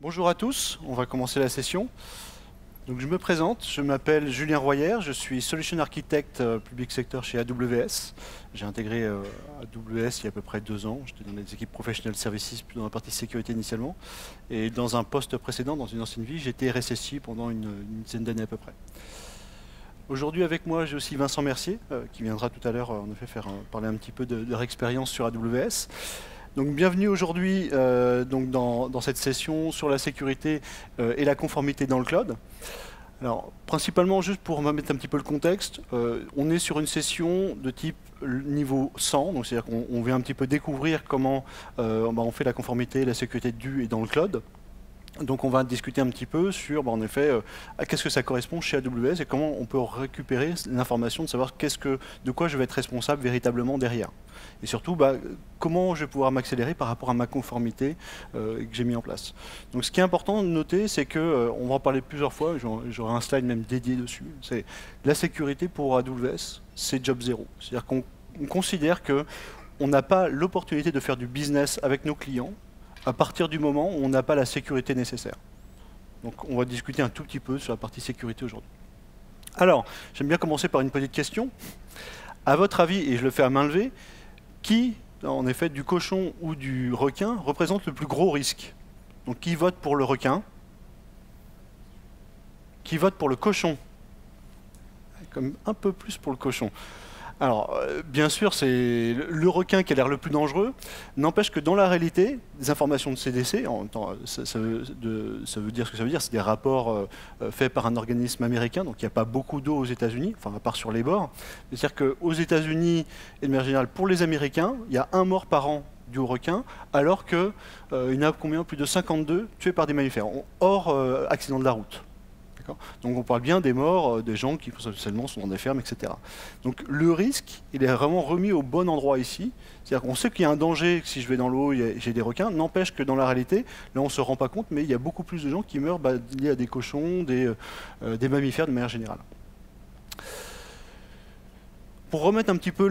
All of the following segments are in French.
Bonjour à tous, on va commencer la session. Donc, je me présente, je m'appelle Julien Royer, je suis Solution Architect Public Sector chez AWS. J'ai intégré AWS il y a à peu près 2 ans, j'étais dans les équipes Professional Services, plutôt dans la partie sécurité initialement. Et dans un poste précédent, dans une ancienne vie, j'étais RSSI pendant une dizaine d'années à peu près. Aujourd'hui avec moi, j'ai aussi Vincent Mercier, qui viendra tout à l'heure en effet parler un petit peu de leur expérience sur AWS. Donc bienvenue aujourd'hui dans cette session sur la sécurité et la conformité dans le cloud. Alors principalement juste pour mettre un petit peu le contexte, on est sur une session de type niveau 100, donc c'est-à-dire qu'on vient un petit peu découvrir comment on fait la conformité et la sécurité du et dans le cloud. Donc on va discuter un petit peu sur, en effet, à qu'est-ce que ça correspond chez AWS et comment on peut récupérer l'information de savoir de quoi je vais être responsable véritablement derrière. Et surtout, comment je vais pouvoir m'accélérer par rapport à ma conformité que j'ai mis en place. Donc ce qui est important de noter, c'est qu'on va en parler plusieurs fois, j'aurai un slide même dédié dessus, c'est la sécurité pour AWS, c'est job zéro. C'est-à-dire qu'on considère qu'on n'a pas l'opportunité de faire du business avec nos clients à partir du moment où on n'a pas la sécurité nécessaire. Donc on va discuter un tout petit peu sur la partie sécurité aujourd'hui. Alors, j'aime bien commencer par une petite question. À votre avis, et je le fais à main levée, qui, en effet, du cochon ou du requin, représente le plus gros risque? Donc qui vote pour le requin? Qui vote pour le cochon? Comme un peu plus pour le cochon. Alors, bien sûr, c'est le requin qui a l'air le plus dangereux. N'empêche que dans la réalité, les informations de CDC, en même temps, ça veut dire ce que ça veut dire, c'est des rapports faits par un organisme américain, donc il n'y a pas beaucoup d'eau aux États-Unis, enfin à part sur les bords. C'est-à-dire qu'aux États-Unis, et de manière générale, pour les Américains, il y a 1 mort par an dû au requin, alors qu'il y en a combien? Plus de 52 tués par des mammifères, hors accident de la route. Donc on parle bien des morts, des gens qui potentiellement sont dans des fermes, etc. Donc le risque, il est vraiment remis au bon endroit ici. C'est-à-dire qu'on sait qu'il y a un danger, que si je vais dans l'eau, j'ai des requins. N'empêche que dans la réalité, là on ne se rend pas compte, mais il y a beaucoup plus de gens qui meurent liés à des cochons, des mammifères de manière générale. Pour remettre un petit peu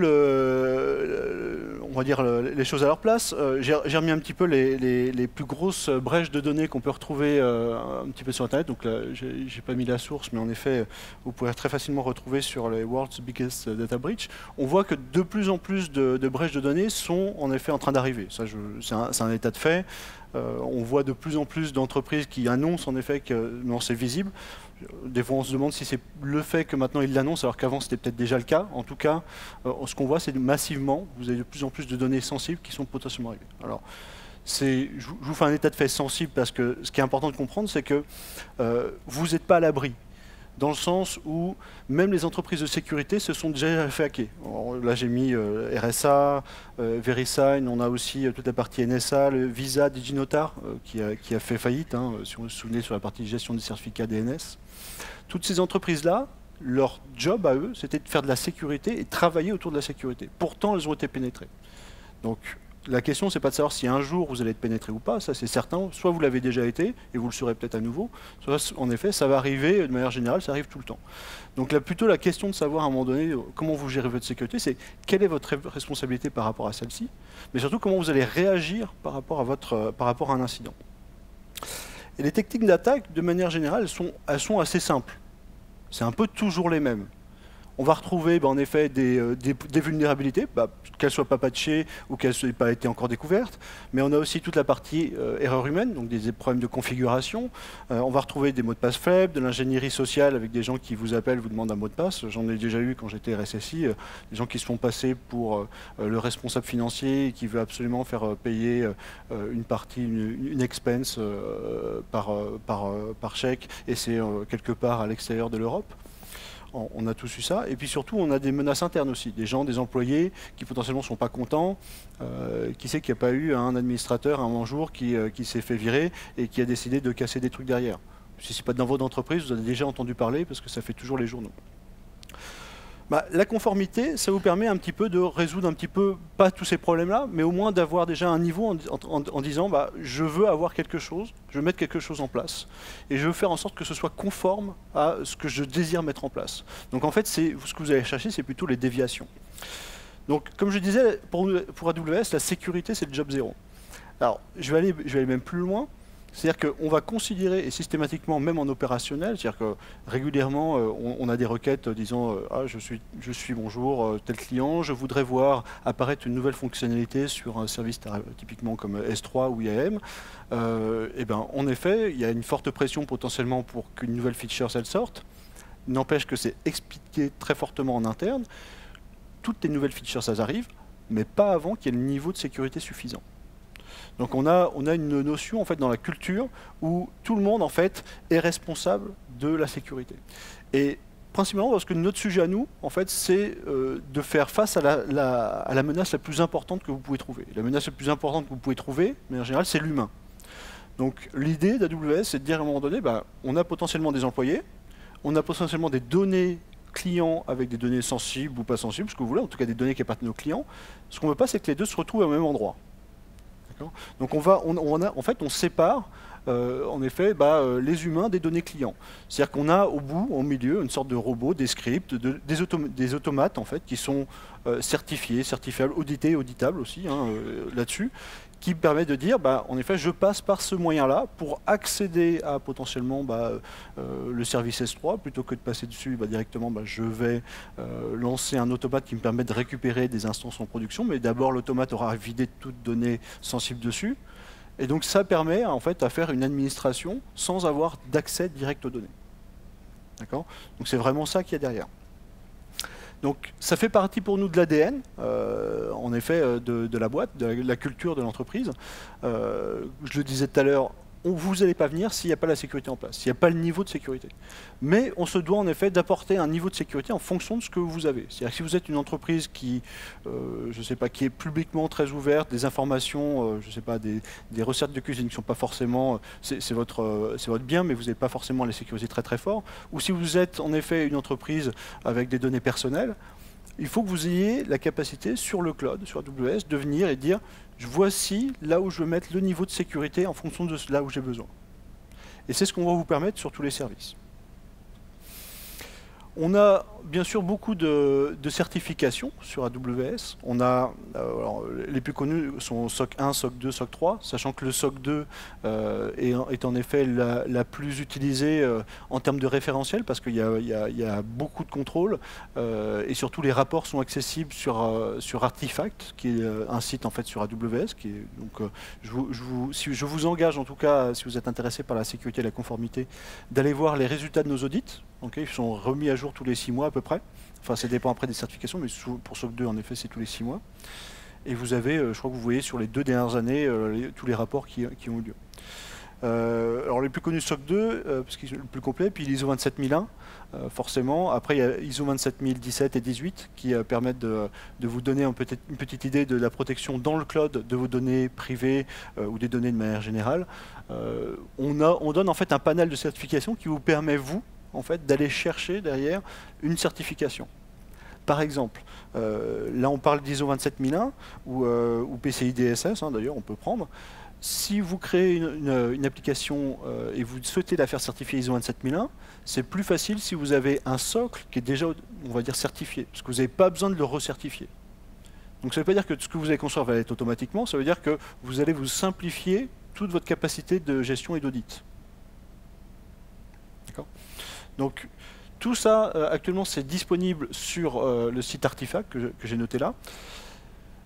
on va dire les choses à leur place, j'ai remis un petit peu les plus grosses brèches de données qu'on peut retrouver un petit peu sur Internet. Donc là, j'ai pas mis la source, mais en effet, vous pouvez très facilement retrouver sur les World's Biggest Data Breach. On voit que de plus en plus de brèches de données sont en effet en train d'arriver. Ça, c'est un état de fait. On voit de plus en plus d'entreprises qui annoncent en effet que c'est visible. Des fois, on se demande si c'est le fait que maintenant ils l'annoncent, alors qu'avant c'était peut-être déjà le cas. En tout cas, ce qu'on voit, c'est massivement, vous avez de plus en plus de données sensibles qui sont potentiellement arrivées. Alors, je vous fais un état de fait sensible parce que ce qui est important de comprendre, c'est que vous n'êtes pas à l'abri. Dans le sens où même les entreprises de sécurité se sont déjà fait hacker. Alors, là, j'ai mis RSA, VeriSign, on a aussi toute la partie NSA, le Visa, DigiNotar, qui a fait faillite, si vous vous souvenez, sur la partie gestion des certificats DNS. Toutes ces entreprises-là, leur job à eux, c'était de faire de la sécurité et de travailler autour de la sécurité. Pourtant, elles ont été pénétrées. Donc, la question, c'est pas de savoir si un jour vous allez être pénétré ou pas, ça c'est certain. Soit vous l'avez déjà été, et vous le serez peut-être à nouveau, soit en effet, ça va arriver de manière générale, ça arrive tout le temps. Donc là, plutôt la question de savoir à un moment donné comment vous gérez votre sécurité, c'est quelle est votre responsabilité par rapport à celle-ci, mais surtout comment vous allez réagir par rapport à un incident. Et les techniques d'attaque, de manière générale, elles sont assez simples. C'est un peu toujours les mêmes. On va retrouver en effet des vulnérabilités, qu'elles ne soient pas patchées ou qu'elles n'aient pas été encore découvertes, mais on a aussi toute la partie erreur humaine, donc des problèmes de configuration. On va retrouver des mots de passe faibles, de l'ingénierie sociale avec des gens qui vous appellent, vous demandent un mot de passe. J'en ai déjà eu quand j'étais RSSI, des gens qui se font passer pour le responsable financier et qui veut absolument faire payer une partie, une expense par chèque, et c'est quelque part à l'extérieur de l'Europe. On a tous eu ça. Et puis surtout, on a des menaces internes aussi. Des gens, des employés qui potentiellement ne sont pas contents. Qui sait qu'il n'y a pas eu un administrateur un jour qui s'est fait virer et qui a décidé de casser des trucs derrière. Si ce n'est pas dans votre entreprise, vous en avez déjà entendu parler parce que ça fait toujours les journaux. La conformité, ça vous permet un petit peu de résoudre un petit peu, pas tous ces problèmes-là, mais au moins d'avoir déjà un niveau en disant je veux avoir quelque chose, je veux mettre quelque chose en place, et je veux faire en sorte que ce soit conforme à ce que je désire mettre en place. Donc en fait, ce que vous allez chercher, c'est plutôt les déviations. Donc comme je disais, pour AWS, la sécurité, c'est le job zéro. Alors, je vais aller même plus loin. C'est-à-dire qu'on va considérer, et systématiquement, même en opérationnel, c'est-à-dire que régulièrement, on a des requêtes disant ah, je suis bonjour, tel client, je voudrais voir apparaître une nouvelle fonctionnalité sur un service typiquement comme S3 ou IAM. Et ben, en effet, il y a une forte pression potentiellement pour qu'une nouvelle feature elle sorte. N'empêche que c'est expliqué très fortement en interne. Toutes les nouvelles features, ça arrive, mais pas avant qu'il y ait le niveau de sécurité suffisant. Donc on a une notion en fait dans la culture où tout le monde en fait est responsable de la sécurité. Et principalement parce que notre sujet à nous, en fait, c'est de faire face à la menace la plus importante que vous pouvez trouver. La menace la plus importante que vous pouvez trouver, mais en général, c'est l'humain. Donc l'idée d'AWS, c'est de dire à un moment donné, bah, on a potentiellement des employés, on a potentiellement des données clients avec des données sensibles ou pas sensibles, ce que vous voulez, en tout cas des données qui appartiennent aux clients. Ce qu'on ne veut pas, c'est que les deux se retrouvent au même endroit. Donc on sépare en effet les humains des données clients. C'est-à-dire qu'on a au bout, au milieu, une sorte de robot, des scripts, des automates en fait qui sont certifiés, certifiables, audités, auditables aussi là-dessus, qui permet de dire, en effet, je passe par ce moyen-là pour accéder à potentiellement le service S3, plutôt que de passer dessus directement, je vais lancer un automate qui me permet de récupérer des instances en production, mais d'abord l'automate aura vidé de toutes données sensibles dessus, et donc ça permet en fait à faire une administration sans avoir d'accès direct aux données. D'accord ? Donc c'est vraiment ça qu'il y a derrière. Donc ça fait partie pour nous de l'ADN, en effet, de la boîte, de la culture de l'entreprise. Je le disais tout à l'heure, vous n'allez pas venir s'il n'y a pas la sécurité en place, s'il n'y a pas le niveau de sécurité. Mais on se doit en effet d'apporter un niveau de sécurité en fonction de ce que vous avez. C'est-à-dire que si vous êtes une entreprise qui, je sais pas, qui est publiquement très ouverte, des informations, je sais pas, des recettes de cuisine qui ne sont pas forcément, c'est votre bien, mais vous n'avez pas forcément les sécurités très très fort. Ou si vous êtes en effet une entreprise avec des données personnelles, il faut que vous ayez la capacité sur le cloud, sur AWS, de venir et dire voici là où je veux mettre le niveau de sécurité en fonction de là où j'ai besoin. Et c'est ce qu'on va vous permettre sur tous les services. On a bien sûr beaucoup de certifications sur AWS. On a, alors, les plus connus sont SOC 1, SOC 2, SOC 3, sachant que le SOC 2 est en effet la plus utilisée en termes de référentiel, parce qu'il y a beaucoup de contrôles, et surtout les rapports sont accessibles sur Artifact, qui est un site en fait sur AWS. Donc, je vous engage en tout cas, si vous êtes intéressé par la sécurité et la conformité, d'aller voir les résultats de nos audits. Okay, ils sont remis à jour tous les 6 mois à peu près. Enfin, ça dépend après des certifications, mais pour SOC 2, en effet, c'est tous les 6 mois. Et vous avez, je crois que vous voyez sur les 2 dernières années, tous les rapports qui ont eu lieu. Alors les plus connus SOC 2, parce qu'ils sont le plus complet, puis l'ISO 27001, forcément. Après, il y a ISO 27017 et 18 qui permettent de vous donner une petite idée de la protection dans le cloud de vos données privées ou des données de manière générale. On donne en fait un panel de certifications qui vous permet, vous, en fait, d'aller chercher derrière une certification. Par exemple, là on parle d'ISO 27001 ou PCI DSS, d'ailleurs on peut prendre. Si vous créez une application et vous souhaitez la faire certifier ISO 27001, c'est plus facile si vous avez un socle qui est déjà, on va dire, certifié, parce que vous n'avez pas besoin de le recertifier. Donc ça ne veut pas dire que ce que vous allez construire va être automatiquement, ça veut dire que vous allez vous simplifier toute votre capacité de gestion et d'audit. D'accord ? Donc tout ça, actuellement, c'est disponible sur le site Artifact que j'ai noté là.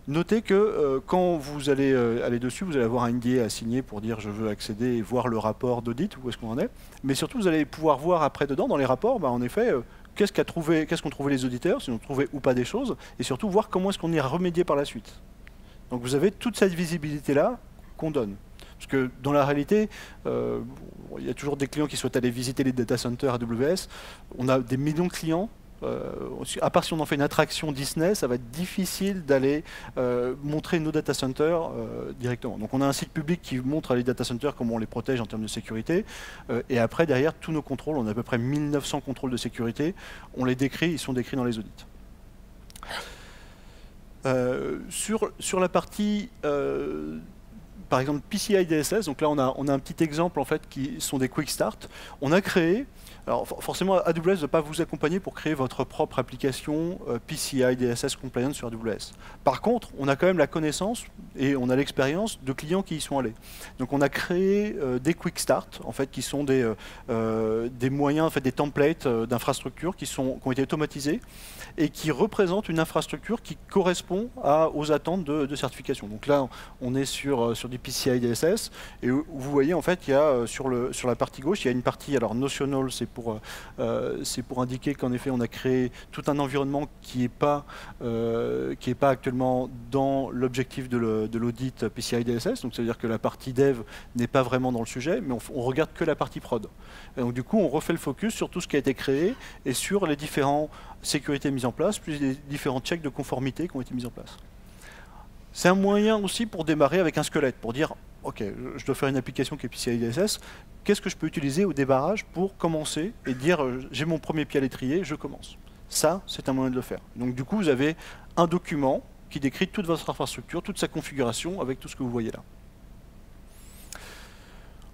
Notez que quand vous allez aller dessus, vous allez avoir un NDA à signer pour dire je veux accéder et voir le rapport d'audit, où est-ce qu'on en est. Mais surtout, vous allez pouvoir voir après dedans, dans les rapports, en effet, qu'est-ce qu'ont trouvé les auditeurs, s'ils ont trouvé ou pas des choses, et surtout voir comment est-ce qu'on y a remédié par la suite. Donc vous avez toute cette visibilité-là qu'on donne. Parce que dans la réalité, il y a toujours des clients qui souhaitent aller visiter les data centers AWS. On a des millions de clients. À part si on en fait une attraction Disney, ça va être difficile d'aller montrer nos data centers directement. Donc on a un site public qui montre les data centers comment on les protège en termes de sécurité. Et après, derrière, tous nos contrôles, on a à peu près 1900 contrôles de sécurité. On les décrit, ils sont décrits dans les audits. Sur la partie par exemple PCI DSS, donc là on a un petit exemple en fait qui sont des quick start. On a créé, alors forcément AWS ne va pas vous accompagner pour créer votre propre application PCI DSS compliant sur AWS. Par contre, on a quand même la connaissance et on a l'expérience de clients qui y sont allés. Donc on a créé des quick start en fait qui sont des moyens, en fait des templates d'infrastructures qui ont été automatisés et qui représentent une infrastructure qui correspond aux attentes de certification. Donc là, on est sur du PCI DSS et vous voyez en fait, il y a sur la partie gauche, il y a une partie, alors notional, c'est pour indiquer qu'en effet on a créé tout un environnement qui n'est pas actuellement dans l'objectif de l'audit PCI DSS, donc ça veut dire que la partie dev n'est pas vraiment dans le sujet, mais on regarde que la partie prod. Et donc du coup on refait le focus sur tout ce qui a été créé et sur les différentes sécurités mises en place, plus les différents checks de conformité qui ont été mis en place. C'est un moyen aussi pour démarrer avec un squelette, pour dire ok, je dois faire une application qui est PCI DSS, qu'est-ce que je peux utiliser au démarrage pour commencer et dire j'ai mon premier pied à l'étrier, je commence. Ça, c'est un moyen de le faire. Donc du coup, vous avez un document qui décrit toute votre infrastructure, toute sa configuration avec tout ce que vous voyez là.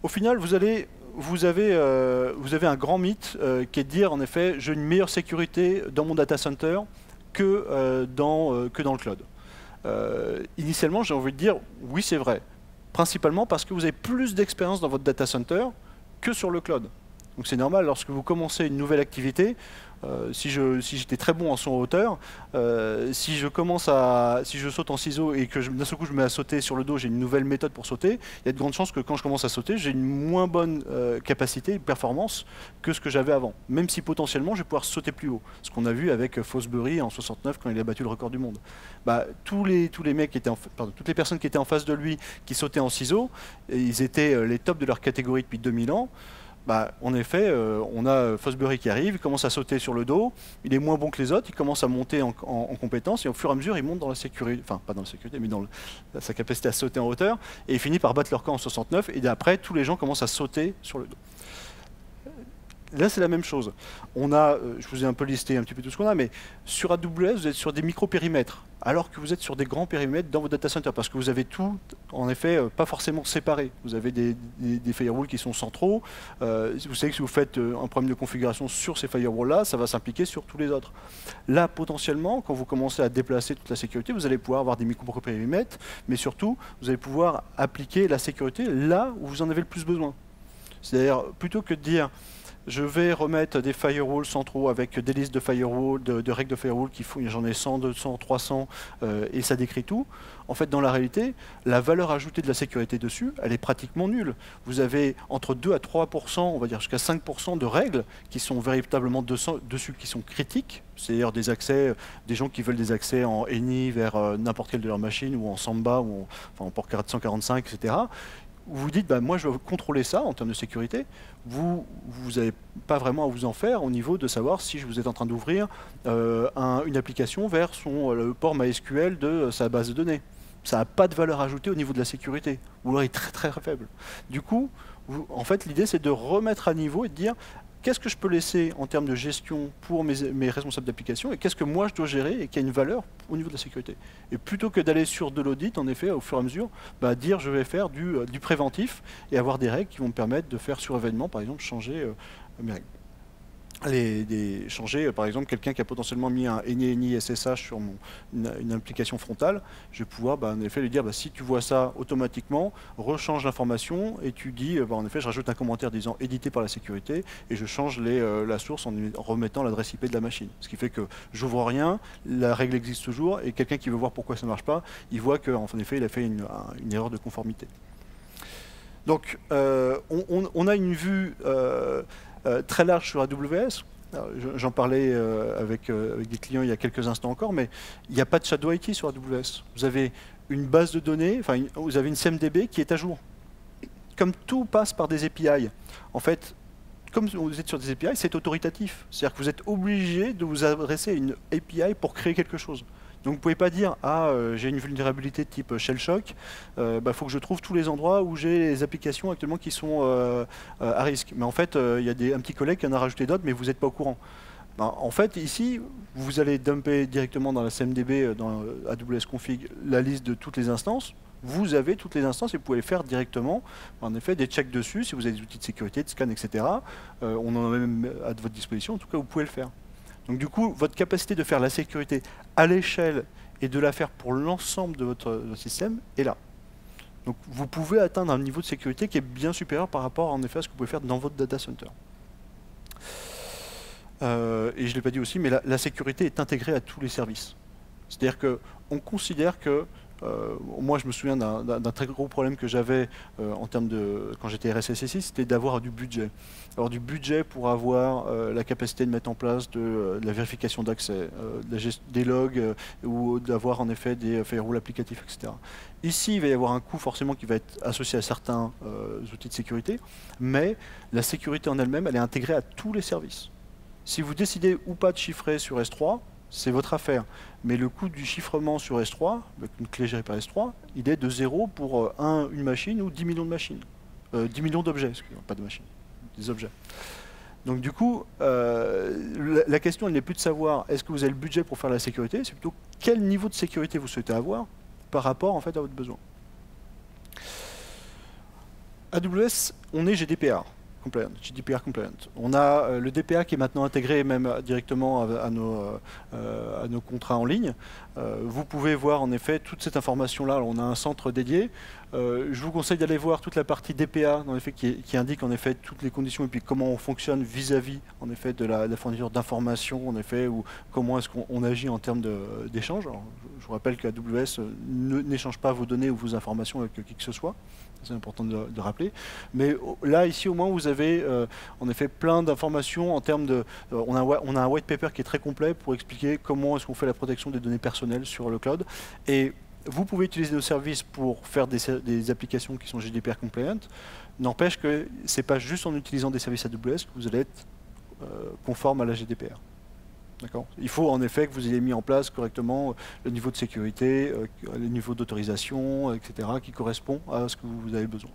Au final, vous avez un grand mythe qui est de dire en effet j'ai une meilleure sécurité dans mon data center que dans le cloud. Initialement, j'ai envie de dire oui, c'est vrai. Principalement parce que vous avez plus d'expérience dans votre data center que sur le cloud. Donc c'est normal, lorsque vous commencez une nouvelle activité, si j'étais très bon en son hauteur, si je saute en ciseaux et que d'un seul coup je me mets à sauter sur le dos, j'ai une nouvelle méthode pour sauter, il y a de grandes chances que quand je commence à sauter, j'ai une moins bonne capacité, performance que ce que j'avais avant. Même si potentiellement je vais pouvoir sauter plus haut. Ce qu'on a vu avec Fosbury en 69 quand il a battu le record du monde. Bah, tous les mecs qui étaient toutes les personnes qui étaient en face de lui qui sautaient en ciseaux, ils étaient les tops de leur catégorie depuis 2000 ans. Bah, en effet, on a Fosbury qui arrive, il commence à sauter sur le dos, il est moins bon que les autres, il commence à monter en compétences, et au fur et à mesure, il monte dans la sécurité, enfin pas dans la sécurité, mais dans sa capacité à sauter en hauteur, et il finit par battre leur camp en 69, et après, tous les gens commencent à sauter sur le dos. Là, c'est la même chose. On a, je vous ai un peu listé un petit peu tout ce qu'on a, mais sur AWS, vous êtes sur des micro-périmètres, alors que vous êtes sur des grands périmètres dans vos data centers, parce que vous avez tout, en effet, pas forcément séparé. Vous avez des firewalls qui sont centraux. Vous savez que si vous faites un problème de configuration sur ces firewalls-là, ça va s'impliquer sur tous les autres. Là, potentiellement, quand vous commencez à déplacer toute la sécurité, vous allez pouvoir avoir des micro-périmètres, mais surtout, vous allez pouvoir appliquer la sécurité là où vous en avez le plus besoin. C'est-à-dire, plutôt que de dire je vais remettre des firewalls centraux avec des listes de firewalls, de règles de firewall qui font, j'en ai 100, 200, 300, et ça décrit tout. En fait, dans la réalité, la valeur ajoutée de la sécurité dessus, elle est pratiquement nulle. Vous avez entre 2 à 3%, on va dire jusqu'à 5% de règles qui sont véritablement dessus, qui sont critiques, c'est-à-dire des accès, des gens qui veulent des accès en ANI vers n'importe quelle de leurs machines, ou en Samba, ou en port 445, etc. Vous dites, bah, moi je veux contrôler ça en termes de sécurité, vous n'avez pas vraiment à vous en faire au niveau de savoir si vous êtes en train d'ouvrir une application vers le port MySQL de sa base de données. Ça n'a pas de valeur ajoutée au niveau de la sécurité, ou alors il est très très faible. Du coup, en fait, l'idée c'est de remettre à niveau et de dire qu'est-ce que je peux laisser en termes de gestion pour mes responsables d'application et qu'est-ce que moi je dois gérer et qui a une valeur au niveau de la sécurité. Et plutôt que d'aller sur de l'audit, en effet, au fur et à mesure, bah, dire je vais faire du préventif et avoir des règles qui vont me permettre de faire sur événement, par exemple, changer mes règles. Changer, par exemple, quelqu'un qui a potentiellement mis un NI SSH sur une application frontale, je vais pouvoir en effet lui dire si tu vois ça automatiquement, rechange l'information et tu dis en effet je rajoute un commentaire disant édité par la sécurité et je change la source en remettant l'adresse IP de la machine. Ce qui fait que j'ouvre rien, la règle existe toujours et quelqu'un qui veut voir pourquoi ça ne marche pas, il voit qu'en effet il a fait une erreur de conformité. Donc on a une vue très large sur AWS. J'en parlais avec des clients il y a quelques instants encore, mais il n'y a pas de Shadow IT sur AWS. Vous avez une base de données, vous avez une CMDB qui est à jour. Comme tout passe par des API, en fait, comme vous êtes sur des API, c'est autoritatif. C'est-à-dire que vous êtes obligé de vous adresser à une API pour créer quelque chose. Donc vous ne pouvez pas dire « Ah, j'ai une vulnérabilité de type shell shock, faut que je trouve tous les endroits où j'ai les applications actuellement qui sont à risque. » Mais en fait, il y a un petit collègue qui en a rajouté d'autres, mais vous n'êtes pas au courant. En fait, ici, vous allez dumper directement dans la CMDB, dans AWS Config, la liste de toutes les instances. vous avez toutes les instances et vous pouvez les faire directement. En effet, des checks dessus, si vous avez des outils de sécurité, de scan, etc. On en a même à votre disposition, en tout cas, vous pouvez le faire. Donc du coup, votre capacité de faire la sécurité à l'échelle et de la faire pour l'ensemble de votre système est là. Donc vous pouvez atteindre un niveau de sécurité qui est bien supérieur par rapport en effet à ce que vous pouvez faire dans votre data center. Et je ne l'ai pas dit aussi, mais la sécurité est intégrée à tous les services. C'est-à-dire qu'on considère que, moi je me souviens d'un très gros problème que j'avais en termes de, quand j'étais RSSI, c'était d'avoir du budget. Alors du budget pour avoir la capacité de mettre en place de la vérification d'accès, des logs, ou d'avoir en effet des firewalls applicatifs, etc. Ici, il va y avoir un coût forcément qui va être associé à certains outils de sécurité, mais la sécurité en elle-même, elle est intégrée à tous les services. Si vous décidez ou pas de chiffrer sur S3, c'est votre affaire. Mais le coût du chiffrement sur S3, avec une clé gérée par S3, il est de 0 pour une machine ou 10 millions de machines. 10 millions d'objets, excusez-moi, pas de machines, des objets. Donc du coup, la question, elle n'est plus de savoir est-ce que vous avez le budget pour faire la sécurité, c'est plutôt quel niveau de sécurité vous souhaitez avoir par rapport en fait, à votre besoin. AWS, on est GDPR. GDPR compliant. On a le DPA qui est maintenant intégré même directement à nos contrats en ligne. Vous pouvez voir en effet toute cette information-là. On a un centre dédié. Je vous conseille d'aller voir toute la partie DPA en effet, qui indique en effet toutes les conditions et puis comment on fonctionne vis-à-vis en effet de la fourniture d'informations en effet ou comment est-ce qu'on agit en termes d'échange. Je vous rappelle qu'AWS n'échange pas vos données ou vos informations avec qui que ce soit. C'est important de rappeler. Mais là, ici, au moins, vous avez en effet plein d'informations en termes de... on a un white paper qui est très complet pour expliquer comment est-ce qu'on fait la protection des données personnelles sur le cloud. Et vous pouvez utiliser nos services pour faire des applications qui sont GDPR compliant. N'empêche que ce n'est pas juste en utilisant des services AWS que vous allez être conforme à la GDPR. Il faut en effet que vous ayez mis en place correctement le niveau de sécurité, le niveau d'autorisation, etc., qui correspond à ce que vous avez besoin.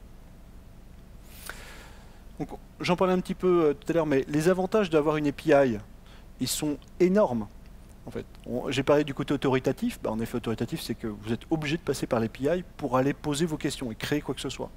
J'en parlais un petit peu tout à l'heure, mais les avantages d'avoir une API, ils sont énormes. En fait, j'ai parlé du côté autoritatif. En effet, autoritatif, c'est que vous êtes obligé de passer par l'API pour aller poser vos questions et créer quoi que ce soit.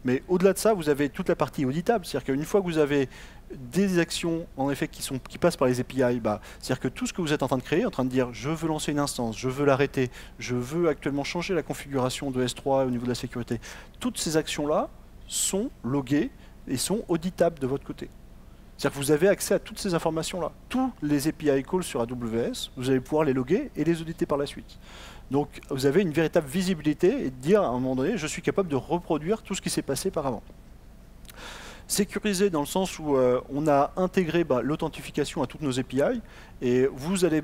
Mais au-delà de ça, vous avez toute la partie auditable. C'est-à-dire qu'une fois que vous avez des actions en effet qui passent par les API, c'est-à-dire que tout ce que vous êtes en train de créer, en train de dire je veux lancer une instance, je veux l'arrêter, je veux actuellement changer la configuration de S3 au niveau de la sécurité, toutes ces actions-là sont loguées et sont auditables de votre côté. C'est-à-dire que vous avez accès à toutes ces informations-là. Tous les API calls sur AWS, vous allez pouvoir les loguer et les auditer par la suite. Donc vous avez une véritable visibilité et de dire à un moment donné, je suis capable de reproduire tout ce qui s'est passé par avant. Sécurisé dans le sens où on a intégré l'authentification à toutes nos API et vous allez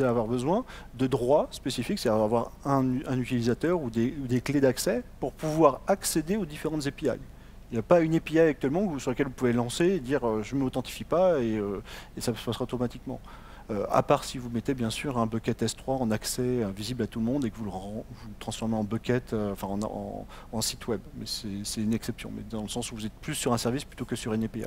avoir besoin de droits spécifiques, c'est-à-dire avoir un utilisateur ou des clés d'accès pour pouvoir accéder aux différentes API. Il n'y a pas une API actuellement sur laquelle vous pouvez lancer et dire je ne m'authentifie pas et ça se passera automatiquement. À part si vous mettez bien sûr un bucket S3 en accès visible à tout le monde et que vous le transformez en bucket, en site web. Mais c'est une exception, mais dans le sens où vous êtes plus sur un service plutôt que sur une API.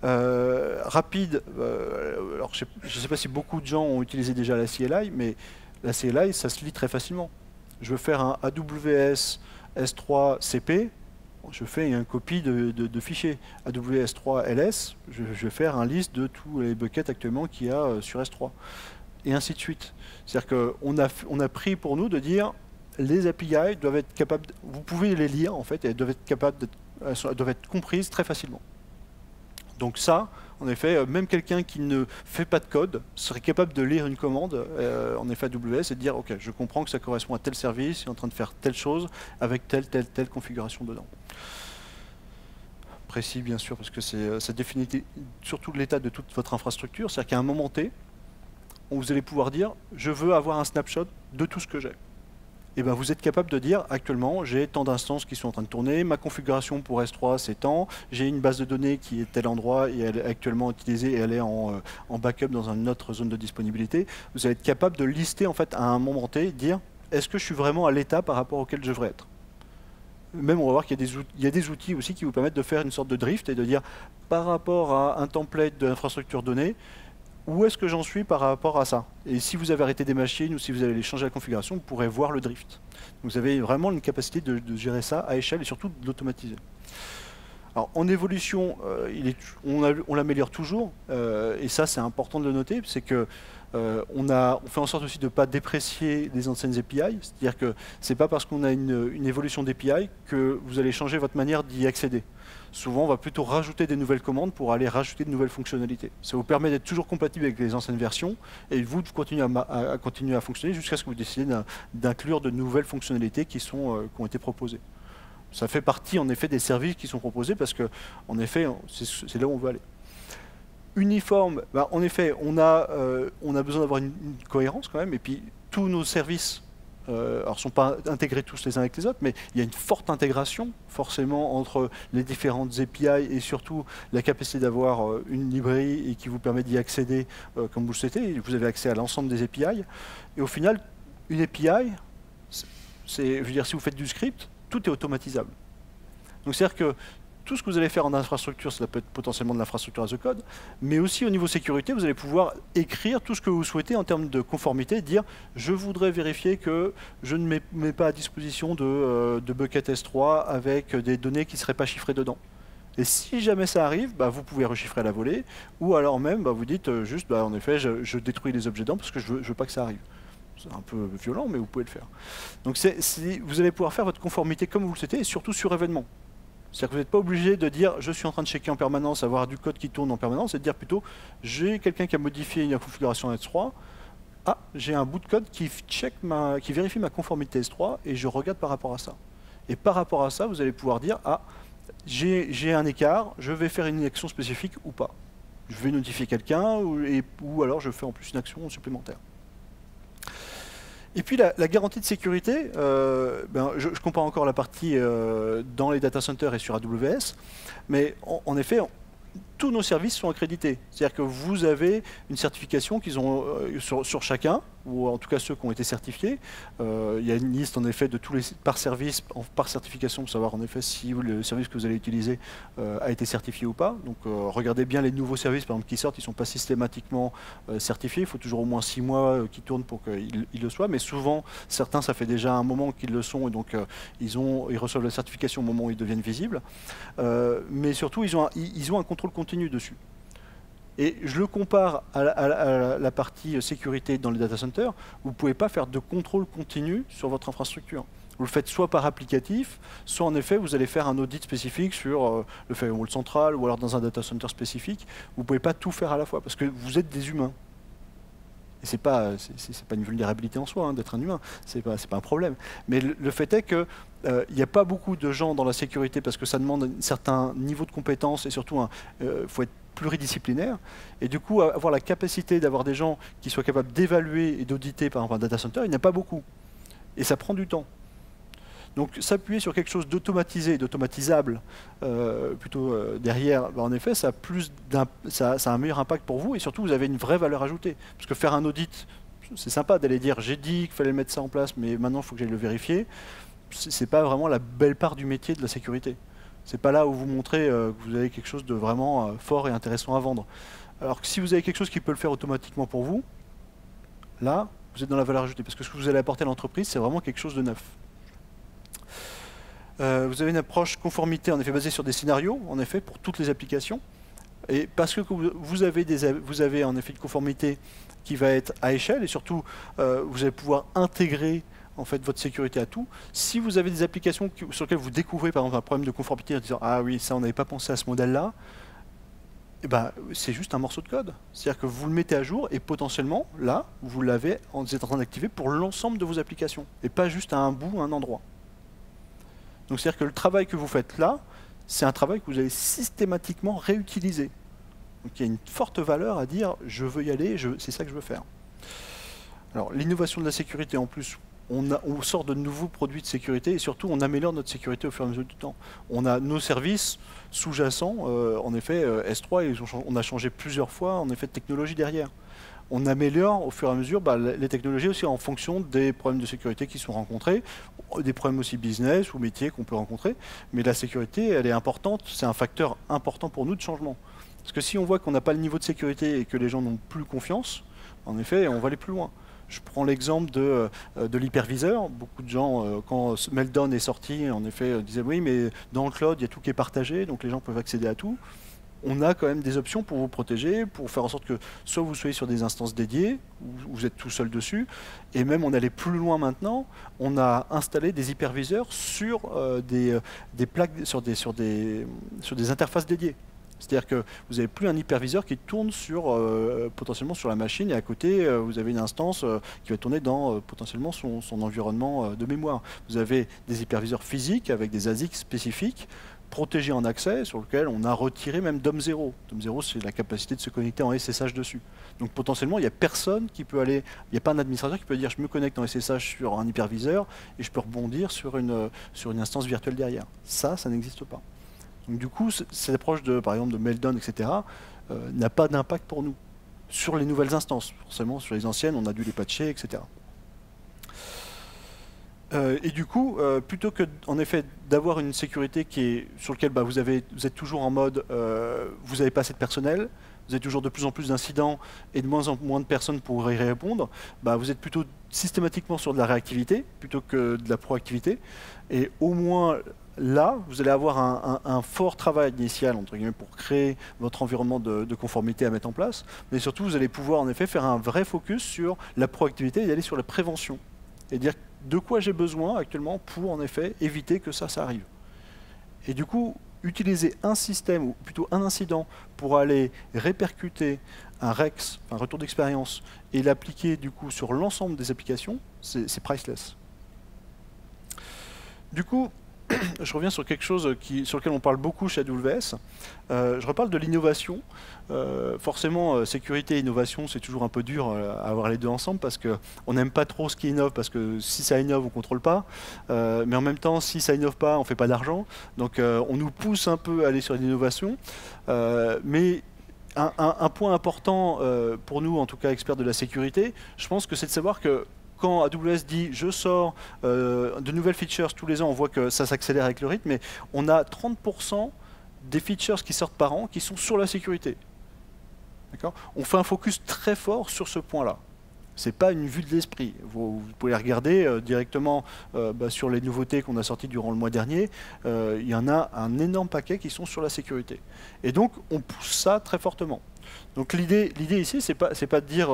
Rapide, alors je ne sais pas si beaucoup de gens ont utilisé déjà la CLI, mais la CLI, ça se lit très facilement. Je veux faire un AWS S3 CP, je fais une copie de fichiers AWS 3 LS, je vais faire un liste de tous les buckets actuellement qu'il y a sur S3, et ainsi de suite. C'est-à-dire qu'on a pris pour nous de dire les API doivent être capables, vous pouvez les lire en fait, et elles doivent être comprises très facilement. Donc ça, en effet, même quelqu'un qui ne fait pas de code serait capable de lire une commande en effet AWS et de dire ok, je comprends que ça correspond à tel service, il est en train de faire telle chose avec telle configuration dedans. Précis bien sûr parce que ça définit surtout l'état de toute votre infrastructure, c'est-à-dire qu'à un moment T, vous allez pouvoir dire je veux avoir un snapshot de tout ce que j'ai. Et ben vous êtes capable de dire actuellement j'ai tant d'instances qui sont en train de tourner, ma configuration pour S3 c'est tant, j'ai une base de données qui est tel endroit et elle est actuellement utilisée et elle est en backup dans une autre zone de disponibilité. Vous allez être capable de lister en fait à un moment T, dire est-ce que je suis vraiment à l'état par rapport auquel je devrais être. Même on va voir qu'il y a des outils aussi qui vous permettent de faire une sorte de drift et de dire par rapport à un template de l'infrastructure donnée, où est-ce que j'en suis par rapport à ça. Et si vous avez arrêté des machines ou si vous allez changer la configuration, vous pourrez voir le drift. Donc vous avez vraiment une capacité de gérer ça à échelle et surtout de l'automatiser. Alors en évolution, on l'améliore toujours, et ça c'est important de le noter, c'est que on fait en sorte aussi de ne pas déprécier les anciennes API, c'est-à-dire que c'est pas parce qu'on a une évolution d'API que vous allez changer votre manière d'y accéder. Souvent on va plutôt rajouter des nouvelles commandes pour aller rajouter de nouvelles fonctionnalités. Ça vous permet d'être toujours compatible avec les anciennes versions, et vous de continuer à continuer à fonctionner jusqu'à ce que vous décidez d'inclure de nouvelles fonctionnalités qui ont été proposées. Ça fait partie en effet des services qui sont proposés parce que en effet c'est là où on veut aller. Uniforme, bah, en effet on a besoin d'avoir une cohérence quand même, et puis tous nos services alors sont pas intégrés tous les uns avec les autres, mais il y a une forte intégration forcément entre les différentes API et surtout la capacité d'avoir une librairie et qui vous permet d'y accéder comme vous le souhaitez. Vous avez accès à l'ensemble des API, et au final une API, je veux dire, si vous faites du script, tout est automatisable. Donc c'est-à-dire que tout ce que vous allez faire en infrastructure, ça peut être potentiellement de l'infrastructure as a code, mais aussi au niveau sécurité, vous allez pouvoir écrire tout ce que vous souhaitez en termes de conformité, dire je voudrais vérifier que je ne mets pas à disposition de bucket S3 avec des données qui ne seraient pas chiffrées dedans. Et si jamais ça arrive, bah, vous pouvez rechiffrer à la volée, ou alors même bah, vous dites juste bah, en effet je détruis les objets dedans parce que je veux pas que ça arrive. C'est un peu violent, mais vous pouvez le faire. Donc vous allez pouvoir faire votre conformité comme vous le souhaitez, et surtout sur événement. C'est-à-dire que vous n'êtes pas obligé de dire je suis en train de checker en permanence, avoir du code qui tourne en permanence, et de dire plutôt j'ai quelqu'un qui a modifié une configuration S3, ah, j'ai un bout de code qui vérifie ma conformité S3, et je regarde par rapport à ça. Et par rapport à ça, vous allez pouvoir dire ah, j'ai un écart, je vais faire une action spécifique ou pas. Je vais notifier quelqu'un, ou alors je fais en plus une action supplémentaire. Et puis la garantie de sécurité, je compare encore la partie dans les data centers et sur AWS, mais en effet, tous nos services sont accrédités. C'est-à-dire que vous avez une certification qu'ils ont sur chacun, ou en tout cas ceux qui ont été certifiés. Il y a une liste en effet de tous les par service, par certification, pour savoir en effet si le service que vous allez utiliser a été certifié ou pas. Donc regardez bien les nouveaux services par exemple qui sortent, ils ne sont pas systématiquement certifiés. Il faut toujours au moins 6 mois qu'ils tournent pour qu'ils le soient. Mais souvent, certains, ça fait déjà un moment qu'ils le sont, et donc ils reçoivent la certification au moment où ils deviennent visibles. Mais surtout, ils ont un contrôle continu dessus. Et je le compare à la partie sécurité dans les data centers. Vous ne pouvez pas faire de contrôle continu sur votre infrastructure. Vous le faites soit par applicatif, soit en effet vous allez faire un audit spécifique sur le firewall central ou alors dans un data center spécifique. Vous ne pouvez pas tout faire à la fois parce que vous êtes des humains. Et c'est pas une vulnérabilité en soi d'être un humain, c'est pas un problème. Mais le fait est que il n'y a pas beaucoup de gens dans la sécurité parce que ça demande un certain niveau de compétence et surtout faut être pluridisciplinaire. Et du coup, avoir la capacité d'avoir des gens qui soient capables d'évaluer et d'auditer par exemple un data center, il n'y en a pas beaucoup. Et ça prend du temps. Donc s'appuyer sur quelque chose d'automatisé, d'automatisable, plutôt derrière, bah, en effet, ça a un meilleur impact pour vous et surtout vous avez une vraie valeur ajoutée. Parce que faire un audit, c'est sympa d'aller dire j'ai dit qu'il fallait mettre ça en place, mais maintenant il faut que j'aille le vérifier. C'est pas vraiment la belle part du métier de la sécurité. C'est pas là où vous montrez que vous avez quelque chose de vraiment fort et intéressant à vendre. Alors que si vous avez quelque chose qui peut le faire automatiquement pour vous, là, vous êtes dans la valeur ajoutée. Parce que ce que vous allez apporter à l'entreprise, c'est vraiment quelque chose de neuf. Vous avez une approche conformité en effet basée sur des scénarios, en effet, pour toutes les applications. Et parce que vous avez en effet une conformité qui va être à échelle, et surtout, vous allez pouvoir intégrer en fait votre sécurité à tout. Si vous avez des applications sur lesquelles vous découvrez par exemple un problème de conformité en disant ah oui, ça on n'avait pas pensé à ce modèle-là, eh ben, c'est juste un morceau de code. C'est-à-dire que vous le mettez à jour et potentiellement, là, vous êtes en train d'activer pour l'ensemble de vos applications, et pas juste à un bout, à un endroit. Donc c'est-à-dire que le travail que vous faites là, c'est un travail que vous allez systématiquement réutiliser. Donc il y a une forte valeur à dire je veux y aller, c'est ça que je veux faire. Alors l'innovation de la sécurité en plus, on sort de nouveaux produits de sécurité et surtout on améliore notre sécurité au fur et à mesure du temps. On a nos services sous-jacents, en effet S3, on a changé plusieurs fois en effet de technologie derrière. On améliore au fur et à mesure les technologies aussi en fonction des problèmes de sécurité qui sont rencontrés, des problèmes aussi business ou métiers qu'on peut rencontrer. Mais la sécurité, elle est importante, c'est un facteur important pour nous de changement. Parce que si on voit qu'on n'a pas le niveau de sécurité et que les gens n'ont plus confiance, en effet, on va aller plus loin. Je prends l'exemple de l'hyperviseur. Beaucoup de gens, quand Meltdown est sorti, en effet, disaient oui, mais dans le cloud, il y a tout qui est partagé, donc les gens peuvent accéder à tout. On a quand même des options pour vous protéger, pour faire en sorte que soit vous soyez sur des instances dédiées, ou vous êtes tout seul dessus, et même on allait plus loin maintenant, on a installé des hyperviseurs sur des plaques, sur des interfaces dédiées. C'est-à-dire que vous n'avez plus un hyperviseur qui tourne potentiellement sur la machine, et à côté, vous avez une instance qui va tourner dans potentiellement son environnement de mémoire. Vous avez des hyperviseurs physiques avec des ASIC spécifiques, protégés en accès, sur lequel on a retiré même DOM0. DOM0, c'est la capacité de se connecter en SSH dessus. Donc potentiellement, il n'y a personne qui peut aller, il n'y a pas un administrateur qui peut dire je me connecte en SSH sur un hyperviseur et je peux rebondir sur une instance virtuelle derrière. Ça n'existe pas. Donc du coup, cette approche par exemple de Meltdown, etc., n'a pas d'impact pour nous sur les nouvelles instances. Forcément, sur les anciennes, on a dû les patcher, etc. Et du coup, plutôt que, en effet, d'avoir une sécurité sur laquelle vous êtes toujours en mode, vous n'avez pas assez de personnel, vous avez toujours de plus en plus d'incidents et de moins en moins de personnes pour y répondre, vous êtes plutôt systématiquement sur de la réactivité plutôt que de la proactivité. Et au moins là, vous allez avoir un fort travail initial entre guillemets, pour créer votre environnement de conformité à mettre en place, mais surtout vous allez pouvoir en effet faire un vrai focus sur la proactivité et aller sur la prévention. Et dire de quoi j'ai besoin actuellement pour en effet éviter que ça arrive. Et du coup, utiliser un système, ou plutôt un incident, pour aller répercuter un REX, un retour d'expérience, et l'appliquer du coup sur l'ensemble des applications, c'est priceless. Du coup, je reviens sur quelque chose sur lequel on parle beaucoup chez AWS. Je reparle de l'innovation. Forcément, sécurité et innovation, c'est toujours un peu dur à avoir les deux ensemble parce qu'on n'aime pas trop ce qui innove, parce que si ça innove, on ne contrôle pas. Mais en même temps, si ça innove pas, on ne fait pas d'argent. Donc on nous pousse un peu à aller sur l'innovation. Mais un point important pour nous, en tout cas experts de la sécurité, je pense que c'est de savoir que quand AWS dit je sors de nouvelles features tous les ans, on voit que ça s'accélère avec le rythme, mais on a 30% des features qui sortent par an qui sont sur la sécurité. On fait un focus très fort sur ce point-là. Ce n'est pas une vue de l'esprit. Vous pouvez regarder directement sur les nouveautés qu'on a sorties durant le mois dernier. Il y en a un énorme paquet qui sont sur la sécurité. Et donc, on pousse ça très fortement. Donc l'idée ici, c'est pas de dire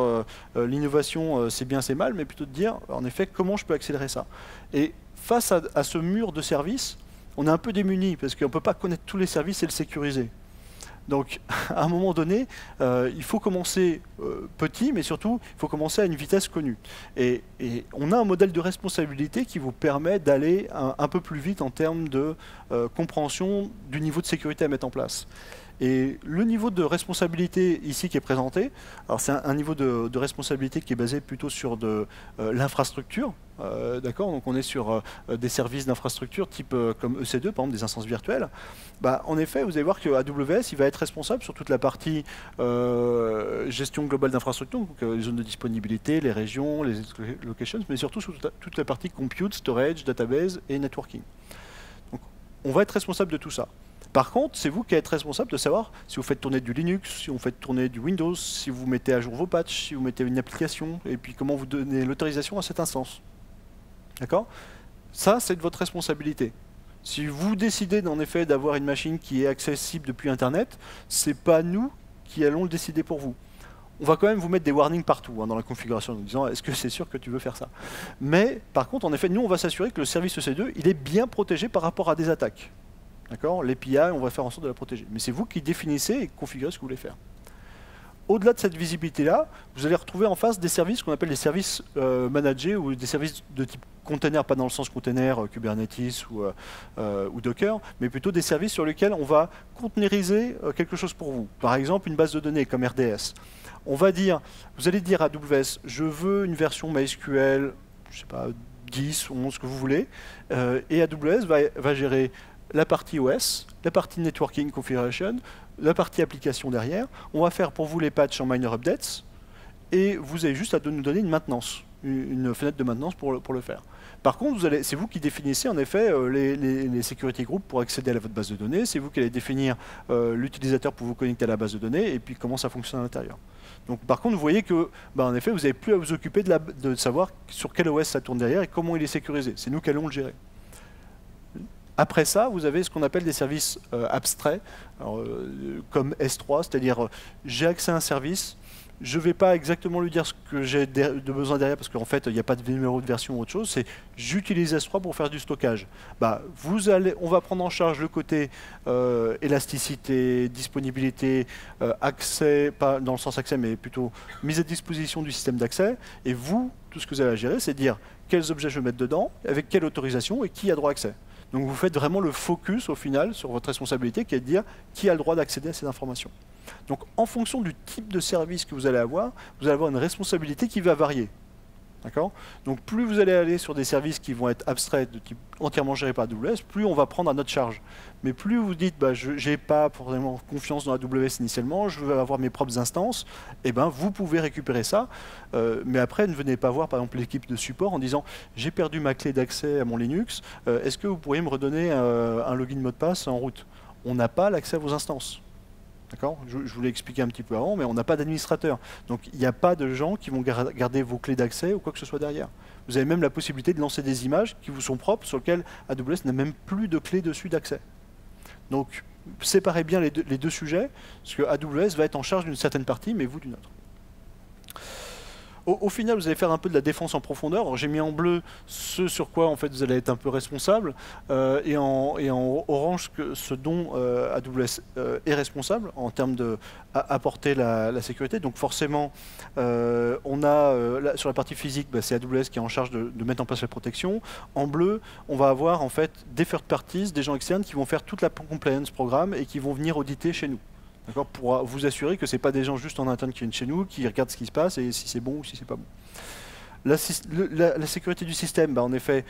l'innovation c'est bien, c'est mal, mais plutôt de dire en effet comment je peux accélérer ça. Et face à ce mur de services, on est un peu démuni parce qu'on ne peut pas connaître tous les services et le sécuriser. Donc à un moment donné, il faut commencer petit, mais surtout il faut commencer à une vitesse connue. Et on a un modèle de responsabilité qui vous permet d'aller un peu plus vite en termes de compréhension du niveau de sécurité à mettre en place. Et le niveau de responsabilité ici qui est présenté, alors c'est un niveau de responsabilité qui est basé plutôt sur de l'infrastructure, d'accord. Donc on est sur des services d'infrastructure type comme EC2, par exemple des instances virtuelles. En effet, vous allez voir que AWS il va être responsable sur toute la partie gestion globale d'infrastructure, donc les zones de disponibilité, les régions, les locations, mais surtout sur toute la partie compute, storage, database et networking. Donc on va être responsable de tout ça. Par contre, c'est vous qui êtes responsable de savoir si vous faites tourner du Linux, si vous faites tourner du Windows, si vous mettez à jour vos patchs, si vous mettez une application, et puis comment vous donnez l'autorisation à cette instance. D'accord? Ça, c'est de votre responsabilité. Si vous décidez en effet d'avoir une machine qui est accessible depuis Internet, c'est pas nous qui allons le décider pour vous. On va quand même vous mettre des warnings partout dans la configuration, en disant est-ce que c'est sûr que tu veux faire ça? Mais par contre, en effet, nous, on va s'assurer que le service EC2, il est bien protégé par rapport à des attaques. D'accord? L'API, on va faire en sorte de la protéger. Mais c'est vous qui définissez et configurez ce que vous voulez faire. Au-delà de cette visibilité-là, vous allez retrouver en face des services qu'on appelle des services managés ou des services de type container, pas dans le sens container, Kubernetes ou Docker, mais plutôt des services sur lesquels on va containeriser quelque chose pour vous. Par exemple, une base de données comme RDS. Vous allez dire à AWS, je veux une version MySQL, je sais pas, 10 ou 11, ce que vous voulez, et AWS va gérer la partie OS, la partie networking configuration, la partie application derrière. On va faire pour vous les patchs en minor updates et vous avez juste à nous donner une maintenance, une fenêtre de maintenance pour le faire. Par contre, c'est vous qui définissez en effet les security groups pour accéder à votre base de données, c'est vous qui allez définir l'utilisateur pour vous connecter à la base de données et puis comment ça fonctionne à l'intérieur. Donc par contre, vous voyez que, en effet, vous n'avez plus à vous occuper de savoir sur quel OS ça tourne derrière et comment il est sécurisé. C'est nous qui allons le gérer. Après ça, vous avez ce qu'on appelle des services abstraits, comme S3, c'est-à-dire j'ai accès à un service, je ne vais pas exactement lui dire ce que j'ai de besoin derrière, parce qu'en fait, il n'y a pas de numéro de version ou autre chose, c'est j'utilise S3 pour faire du stockage. On va prendre en charge le côté élasticité, disponibilité, accès, pas dans le sens accès, mais plutôt mise à disposition du système d'accès, et vous, tout ce que vous avez à gérer, c'est dire quels objets je vais mettre dedans, avec quelle autorisation et qui a droit à accès. Donc vous faites vraiment le focus au final sur votre responsabilité qui est de dire qui a le droit d'accéder à ces informations. Donc en fonction du type de service que vous allez avoir une responsabilité qui va varier. D'accord ? Donc plus vous allez aller sur des services qui vont être abstraits, de type entièrement gérés par AWS, plus on va prendre à notre charge. Mais plus vous dites, je n'ai pas forcément confiance dans AWS initialement, je veux avoir mes propres instances, vous pouvez récupérer ça. Mais après, ne venez pas voir par exemple l'équipe de support en disant, j'ai perdu ma clé d'accès à mon Linux, est-ce que vous pourriez me redonner un login mot de passe en route ? On n'a pas l'accès à vos instances. D'accord ? Je vous l'ai expliqué un petit peu avant, mais on n'a pas d'administrateur. Donc il n'y a pas de gens qui vont garder vos clés d'accès ou quoi que ce soit derrière. Vous avez même la possibilité de lancer des images qui vous sont propres, sur lesquelles AWS n'a même plus de clés dessus d'accès. Donc séparez bien les deux sujets, parce que AWS va être en charge d'une certaine partie, mais vous d'une autre. Au final, vous allez faire un peu de la défense en profondeur. J'ai mis en bleu ce sur quoi en fait, vous allez être un peu responsable, et en orange ce dont AWS est responsable en termes d'apporter la sécurité. Donc forcément, on a sur la partie physique, c'est AWS qui est en charge de mettre en place la protection. En bleu, on va avoir en fait des third parties, des gens externes qui vont faire toute la compliance programme et qui vont venir auditer chez nous. Pour vous assurer que ce n'est pas des gens juste en interne qui viennent chez nous, qui regardent ce qui se passe et si c'est bon ou si c'est pas bon. La sécurité du système, en effet,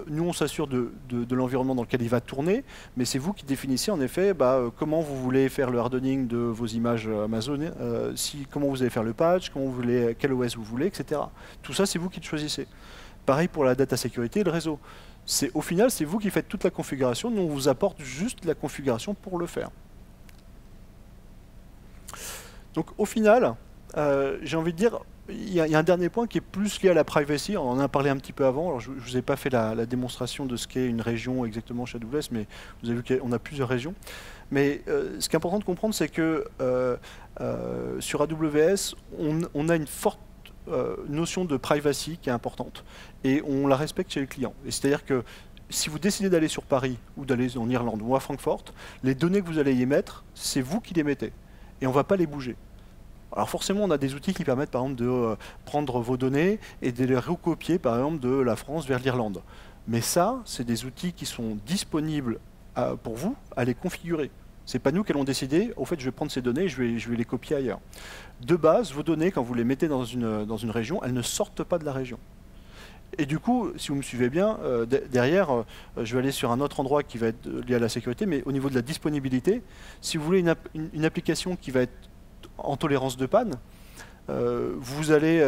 nous on s'assure de l'environnement dans lequel il va tourner, mais c'est vous qui définissez en effet comment vous voulez faire le hardening de vos images Amazon, comment vous allez faire le patch, quel OS vous voulez, etc. Tout ça, c'est vous qui le choisissez. Pareil pour la data sécurité et le réseau. Au final, c'est vous qui faites toute la configuration, nous on vous apporte juste la configuration pour le faire. Donc au final, j'ai envie de dire, il y a un dernier point qui est plus lié à la privacy. On en a parlé un petit peu avant. Alors je ne vous ai pas fait la démonstration de ce qu'est une région exactement chez AWS, mais vous avez vu qu'on a plusieurs régions. Mais ce qui est important de comprendre, c'est que sur AWS, on a une forte notion de privacy qui est importante. Et on la respecte chez les clients. C'est-à-dire que si vous décidez d'aller sur Paris, ou d'aller en Irlande, ou à Francfort, les données que vous allez y mettre, c'est vous qui les mettez. Et on ne va pas les bouger. Alors forcément, on a des outils qui permettent par exemple de prendre vos données et de les recopier par exemple de la France vers l'Irlande. Mais ça, c'est des outils qui sont disponibles pour vous à les configurer. Ce n'est pas nous qui allons décider, au fait je vais prendre ces données et je vais les copier ailleurs. De base, vos données, quand vous les mettez dans une région, elles ne sortent pas de la région. Et du coup, si vous me suivez bien, derrière, je vais aller sur un autre endroit qui va être lié à la sécurité, mais au niveau de la disponibilité, si vous voulez une application qui va être en tolérance de panne, vous allez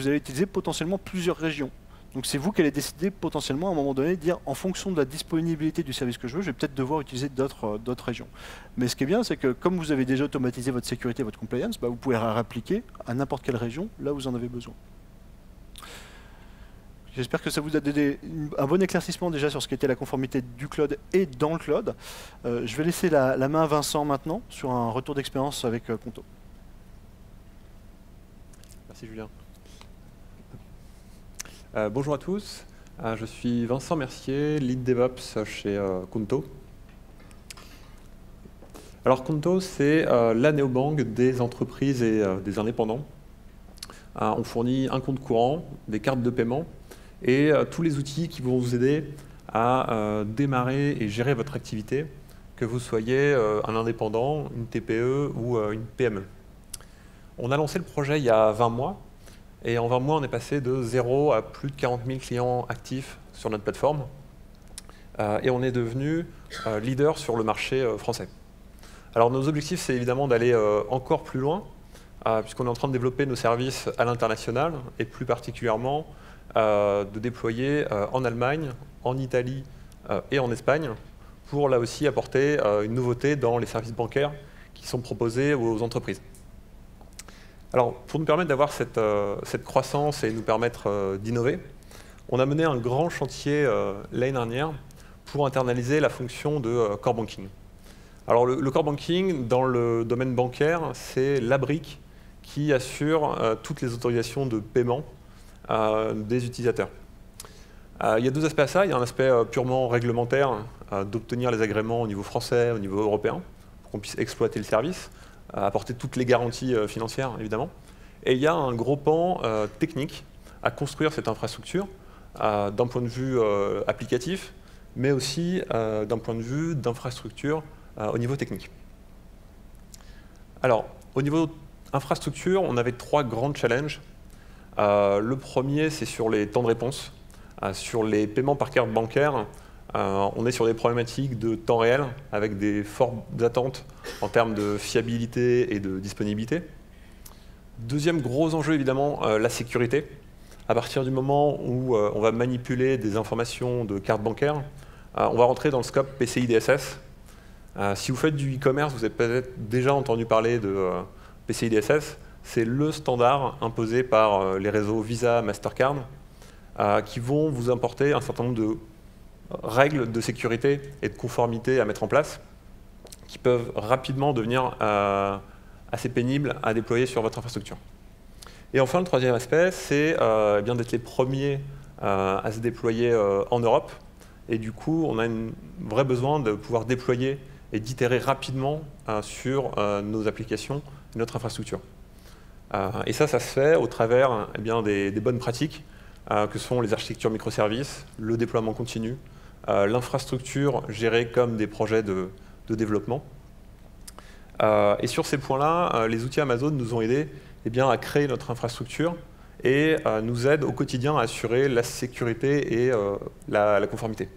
utiliser potentiellement plusieurs régions. Donc c'est vous qui allez décider potentiellement à un moment donné de dire en fonction de la disponibilité du service que je veux, je vais peut-être devoir utiliser d'autres régions. Mais ce qui est bien, c'est que comme vous avez déjà automatisé votre sécurité, votre compliance, vous pouvez la réappliquer à n'importe quelle région, là où vous en avez besoin. J'espère que ça vous a donné un bon éclaircissement déjà sur ce qu'était la conformité du cloud et dans le cloud. Je vais laisser la main à Vincent maintenant sur un retour d'expérience avec Conto. Merci Julien. Bonjour à tous, je suis Vincent Mercier, Lead DevOps chez Conto. Alors Conto, c'est la néobanque des entreprises et des indépendants. On fournit un compte courant, des cartes de paiement et tous les outils qui vont vous aider à démarrer et gérer votre activité, que vous soyez un indépendant, une TPE ou une PME. On a lancé le projet il y a 20 mois. Et en 20 mois, on est passé de 0 à plus de 40 000 clients actifs sur notre plateforme. Et on est devenu leader sur le marché français. Alors nos objectifs, c'est évidemment d'aller encore plus loin, puisqu'on est en train de développer nos services à l'international, et plus particulièrement de déployer en Allemagne, en Italie et en Espagne, pour là aussi apporter une nouveauté dans les services bancaires qui sont proposés aux entreprises. Alors, pour nous permettre d'avoir cette croissance et nous permettre d'innover, on a mené un grand chantier l'année dernière pour internaliser la fonction de core banking. Alors, le core banking, dans le domaine bancaire, c'est la brique qui assure toutes les autorisations de paiement des utilisateurs. Il y a deux aspects à ça. Il y a un aspect purement réglementaire, d'obtenir les agréments au niveau français, au niveau européen, pour qu'on puisse exploiter le service, apporter toutes les garanties financières, évidemment. Et il y a un gros pan technique à construire cette infrastructure, d'un point de vue applicatif, mais aussi d'un point de vue d'infrastructure au niveau technique. Alors, au niveau infrastructure, on avait 3 grands challenges. Le premier, c'est sur les temps de réponse. Sur les paiements par carte bancaire, on est sur des problématiques de temps réel, avec des fortes attentes en termes de fiabilité et de disponibilité. Deuxième gros enjeu, évidemment, la sécurité. À partir du moment où on va manipuler des informations de carte bancaire, on va rentrer dans le scope PCI DSS. Si vous faites du e-commerce, vous avez peut-être déjà entendu parler de PCI DSS. C'est le standard imposé par les réseaux Visa, Mastercard, qui vont vous importer un certain nombre de règles de sécurité et de conformité à mettre en place, qui peuvent rapidement devenir assez pénibles à déployer sur votre infrastructure. Et enfin, le troisième aspect, c'est bien d'être les premiers à se déployer en Europe. Et du coup, on a un vrai besoin de pouvoir déployer et d'itérer rapidement sur nos applications et notre infrastructure. Et ça se fait au travers des bonnes pratiques, que sont les architectures microservices, le déploiement continu, l'infrastructure gérée comme des projets de développement. Et sur ces points-là, les outils Amazon nous ont aidés à créer notre infrastructure et nous aident au quotidien à assurer la sécurité et la conformité.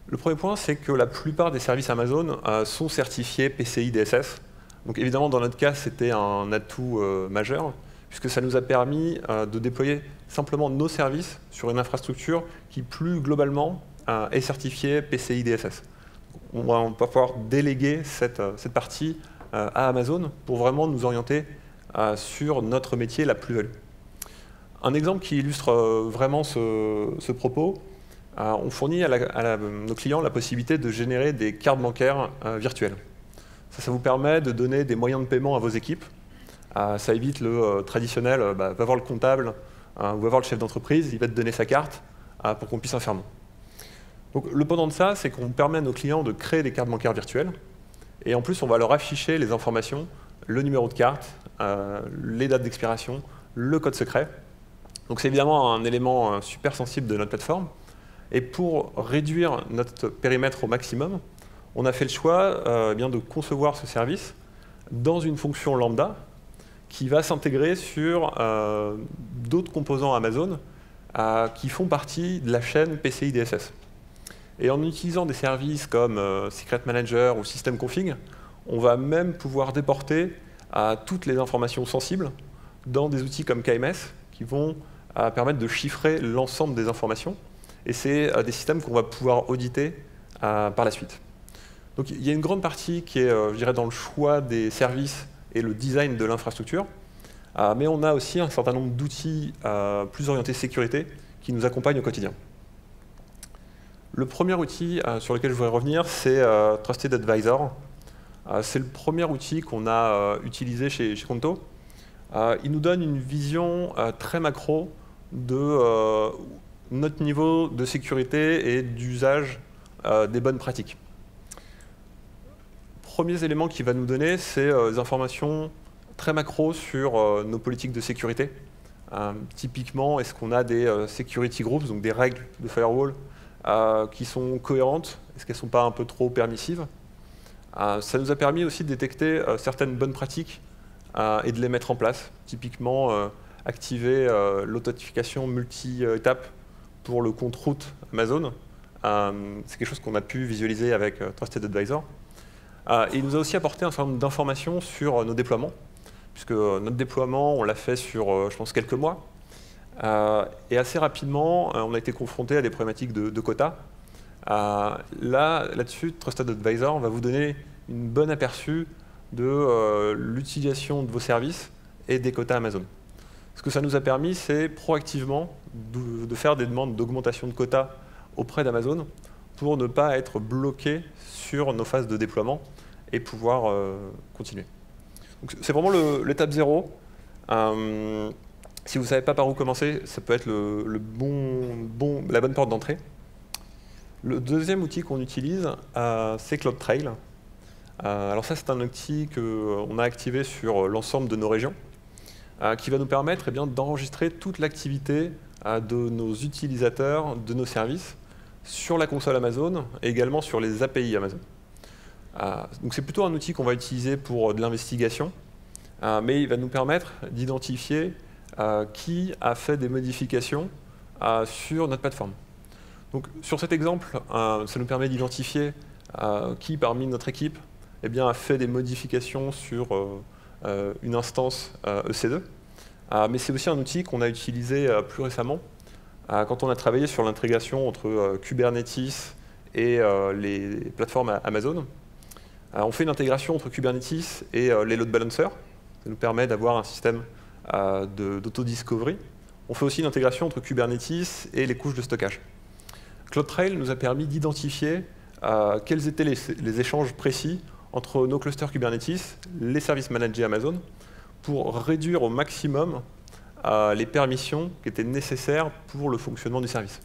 Le premier point, c'est que la plupart des services Amazon sont certifiés PCI DSS. Donc évidemment, dans notre cas, c'était un atout majeur, puisque ça nous a permis de déployer simplement nos services sur une infrastructure qui, plus globalement, est certifiée PCI DSS. On va pouvoir déléguer cette partie à Amazon pour vraiment nous orienter sur notre métier, la plus-value. Un exemple qui illustre vraiment ce propos, on fournit à nos clients la possibilité de générer des cartes bancaires virtuelles. Ça vous permet de donner des moyens de paiement à vos équipes. Ça évite le traditionnel, va voir le comptable ou va voir le chef d'entreprise, il va te donner sa carte pour qu'on puisse en faire. Donc, le pendant de ça, c'est qu'on permet à nos clients de créer des cartes bancaires virtuelles. Et en plus, on va leur afficher les informations, le numéro de carte, les dates d'expiration, le code secret. Donc c'est évidemment un élément super sensible de notre plateforme. Et pour réduire notre périmètre au maximum, on a fait le choix de concevoir ce service dans une fonction lambda qui va s'intégrer sur d'autres composants Amazon qui font partie de la chaîne PCI DSS. Et en utilisant des services comme Secret Manager ou System Config, on va même pouvoir déporter toutes les informations sensibles dans des outils comme KMS qui vont permettre de chiffrer l'ensemble des informations. Et c'est des systèmes qu'on va pouvoir auditer par la suite. Donc il y a une grande partie qui est, je dirais, dans le choix des services et le design de l'infrastructure. Mais on a aussi un certain nombre d'outils plus orientés sécurité qui nous accompagnent au quotidien. Le premier outil sur lequel je voudrais revenir, c'est Trusted Advisor. C'est le premier outil qu'on a utilisé chez Conto. Il nous donne une vision très macro de notre niveau de sécurité et d'usage des bonnes pratiques. Premiers éléments qu'il va nous donner, c'est des informations très macro sur nos politiques de sécurité. Typiquement, est-ce qu'on a des security groups, donc des règles de firewall, qui sont cohérentes? Est-ce qu'elles ne sont pas un peu trop permissives? Ça nous a permis aussi de détecter certaines bonnes pratiques et de les mettre en place. Typiquement, activer l'authentification multi-étape pour le compte route Amazon. C'est quelque chose qu'on a pu visualiser avec Trusted Advisor. Et il nous a aussi apporté un certain nombre d'informations sur nos déploiements, puisque notre déploiement, on l'a fait sur, je pense, quelques mois. Et assez rapidement, on a été confronté à des problématiques de quotas. Là-dessus, Trusted Advisor va vous donner une bonne aperçu de l'utilisation de vos services et des quotas Amazon. Ce que ça nous a permis, c'est proactivement de faire des demandes d'augmentation de quotas auprès d'Amazon pour ne pas être bloqué sur nos phases de déploiement et pouvoir continuer. C'est vraiment l'étape 0. Si vous ne savez pas par où commencer, ça peut être la bonne porte d'entrée. Le deuxième outil qu'on utilise, c'est CloudTrail. Alors ça, c'est un outil qu'on a activé sur l'ensemble de nos régions, qui va nous permettre d'enregistrer toute l'activité de nos utilisateurs, de nos services, sur la console Amazon et également sur les API Amazon. Donc c'est plutôt un outil qu'on va utiliser pour de l'investigation, mais il va nous permettre d'identifier qui a fait des modifications sur notre plateforme. Donc sur cet exemple, ça nous permet d'identifier qui parmi notre équipe a fait des modifications sur une instance EC2. Mais c'est aussi un outil qu'on a utilisé plus récemment quand on a travaillé sur l'intégration entre Kubernetes et les plateformes Amazon. On fait une intégration entre Kubernetes et les load balancers. Ça nous permet d'avoir un système d'auto-discovery. On fait aussi une intégration entre Kubernetes et les couches de stockage. CloudTrail nous a permis d'identifier quels étaient les échanges précis entre nos clusters Kubernetes, les services managés Amazon, pour réduire au maximum les permissions qui étaient nécessaires pour le fonctionnement du service.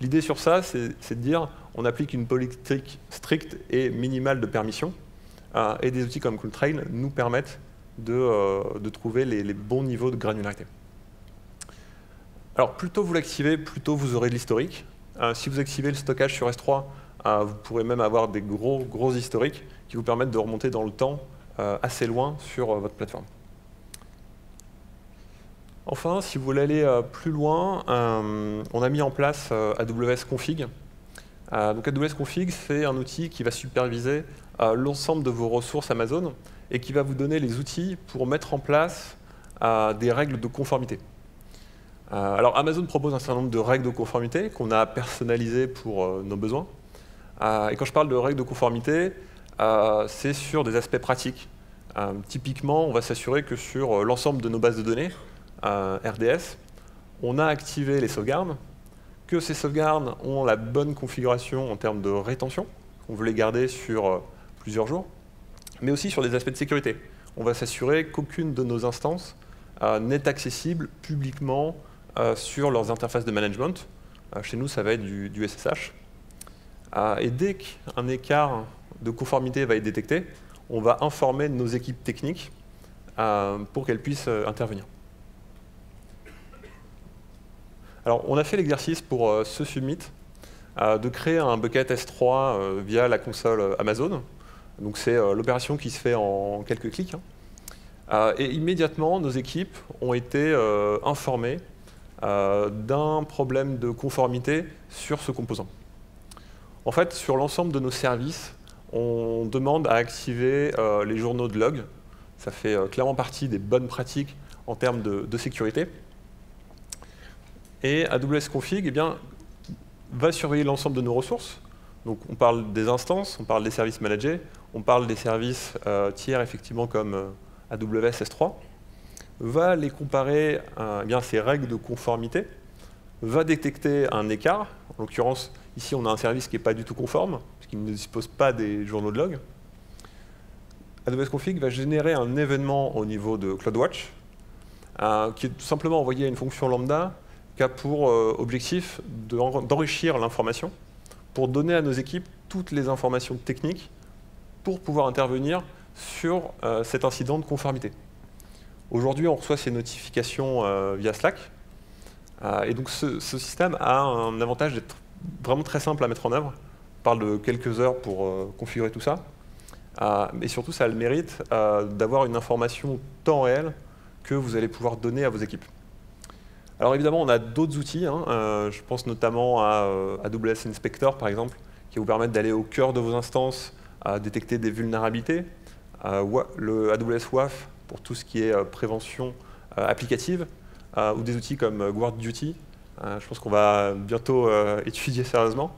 L'idée sur ça, c'est de dire on applique une politique stricte et minimale de permissions, et des outils comme CloudTrail nous permettent de trouver les bons niveaux de granularité. Alors, plus tôt vous l'activez, plus tôt vous aurez de l'historique. Si vous activez le stockage sur S3, vous pourrez même avoir des gros historiques qui vous permettent de remonter dans le temps assez loin sur votre plateforme. Enfin, si vous voulez aller plus loin, on a mis en place AWS Config. Donc AWS Config, c'est un outil qui va superviser l'ensemble de vos ressources Amazon et qui va vous donner les outils pour mettre en place des règles de conformité. Alors Amazon propose un certain nombre de règles de conformité qu'on a personnalisées pour nos besoins. Et quand je parle de règles de conformité, c'est sur des aspects pratiques. Typiquement, on va s'assurer que sur l'ensemble de nos bases de données, RDS, on a activé les sauvegardes, que ces sauvegardes ont la bonne configuration en termes de rétention, on veut les garder sur plusieurs jours, mais aussi sur des aspects de sécurité. On va s'assurer qu'aucune de nos instances n'est accessible publiquement sur leurs interfaces de management. Chez nous, ça va être du SSH. Et dès qu'un écart de conformité va être détecté, on va informer nos équipes techniques pour qu'elles puissent intervenir. Alors, on a fait l'exercice pour ce summit de créer un bucket S3 via la console Amazon. Donc, c'est l'opération qui se fait en quelques clics. Et immédiatement, nos équipes ont été informées d'un problème de conformité sur ce composant. En fait, sur l'ensemble de nos services, on demande à activer les journaux de log. Ça fait clairement partie des bonnes pratiques en termes de sécurité. Et AWS Config va surveiller l'ensemble de nos ressources. Donc on parle des instances, on parle des services managés, on parle des services tiers effectivement comme AWS S3, va les comparer à ces règles de conformité, va détecter un écart. En l'occurrence, ici on a un service qui n'est pas du tout conforme, puisqu'il ne dispose pas des journaux de log. AWS Config va générer un événement au niveau de CloudWatch, qui est tout simplement envoyé à une fonction lambda qui a pour objectif d'enrichir l'information pour donner à nos équipes toutes les informations techniques pour pouvoir intervenir sur cet incident de conformité. Aujourd'hui, on reçoit ces notifications via Slack. Et donc ce système a un avantage d'être vraiment très simple à mettre en œuvre. On parle de quelques heures pour configurer tout ça. Mais surtout, ça a le mérite d'avoir une information temps réel que vous allez pouvoir donner à vos équipes. Alors évidemment, on a d'autres outils. Je pense notamment à AWS Inspector, par exemple, qui va vous permettre d'aller au cœur de vos instances, à détecter des vulnérabilités. Le AWS WAF pour tout ce qui est prévention applicative. ou des outils comme GuardDuty. Je pense qu'on va bientôt étudier sérieusement.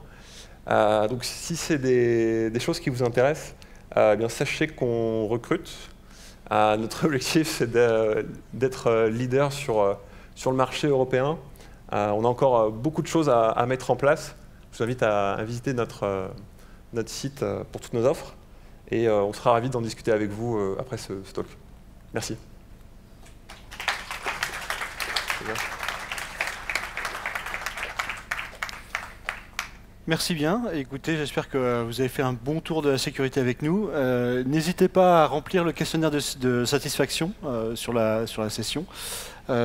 Donc si c'est des choses qui vous intéressent, eh bien, sachez qu'on recrute. Notre objectif, c'est d'être leader sur le marché européen. On a encore beaucoup de choses à mettre en place. Je vous invite à visiter notre site pour toutes nos offres. Et on sera ravis d'en discuter avec vous après ce talk. Merci. Merci bien. Écoutez, j'espère que vous avez fait un bon tour de la sécurité avec nous. N'hésitez pas à remplir le questionnaire de satisfaction sur la session.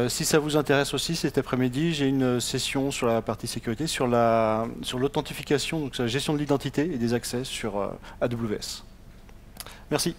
Si ça vous intéresse aussi, cet après-midi, j'ai une session sur la partie sécurité, sur l'authentification, donc sur la gestion de l'identité et des accès sur AWS. Merci.